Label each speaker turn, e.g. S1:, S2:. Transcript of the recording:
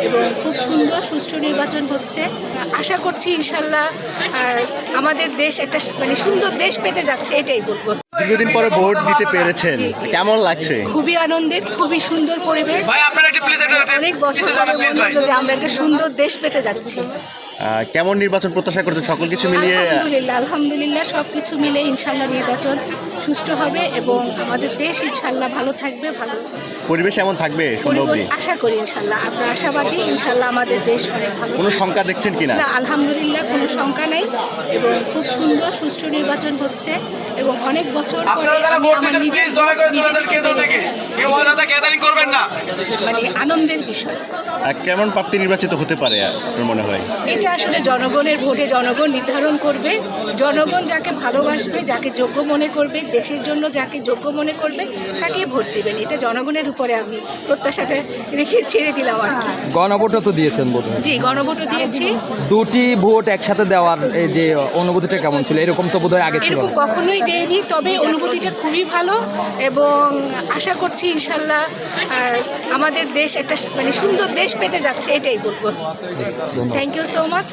S1: এবং খুব সুন্দর সুষ্ঠু নির্বাচন হচ্ছে। আশা করছি ইনশাল্লাহ আমাদের দেশ একটা সুন্দর দেশ পেতে যাচ্ছে, এটাই বলবো।
S2: দীর্ঘদিন পরে ভোট দিতে পেরেছেন, কেমন লাগছে?
S1: খুবই আনন্দের, খুবই সুন্দর পরিবেশ। অনেক বছর পরে মনে হলো যে আমরা একটা সুন্দর দেশ পেতে যাচ্ছি।
S2: কেমন নির্বাচন প্রত্যাশা করছেন সকল কিছু মিলিয়ে?
S1: আলহামদুলিল্লাহ সব কিছু মিলে ইনশাল্লাহ নির্বাচন সুষ্ঠু হবে এবং আমাদের দেশ ইনশাল্লাহ ভালো থাকবে। ভালো
S2: পরিবেশ এমন থাকবে সুন্দর,
S1: আশা করি ইনশাল্লাহ। আমরা আশাবাদী ইনশাল্লাহ আমাদের দেশ অনেক ভালো।
S2: কোনো শঙ্কা দেখছেন কিনা?
S1: না, আলহামদুলিল্লাহ কোনো শঙ্কা নেই এবং খুব সুন্দর সুষ্ঠু নির্বাচন হচ্ছে এবং অনেক বছর পরে আমি আমার আনন্দের বিষয়।
S2: কেমন প্রার্থী নির্বাচিত হতে পারে আপনার মনে হয়?
S1: এটা আসলে জনগণের ভোটে জনগণ নির্ধারণ করবে। জনগণ যাকে ভালোবাসবে, যাকে যোগ্য মনে করবে, দেশের জন্য যাকে যোগ্য মনে করবে তাকে ভোট দিবেন। এটা জনগণের উপরে আমি প্রত্যাশাটা রেখে ছেড়ে দিলাম আর কি।
S3: গণভোটও তো দিয়েছেন বোধহয়?
S1: জি, গণভোটও দিয়েছি।
S3: দুটি ভোট একসাথে দেওয়ার এই যে অনুভূতিটা কেমন ছিল? এরকম তো বোধহয় আগে ছিল
S1: এরকম
S3: না।
S1: কখনোই দেয়নি, তবে অনুভূতিটা খুবই ভালো এবং আশা করছি ইনশাল্লাহ আমাদের দেশ একটা সুন্দর দেশ পেতে যাচ্ছে, এটাই বলবো। Thank you so much.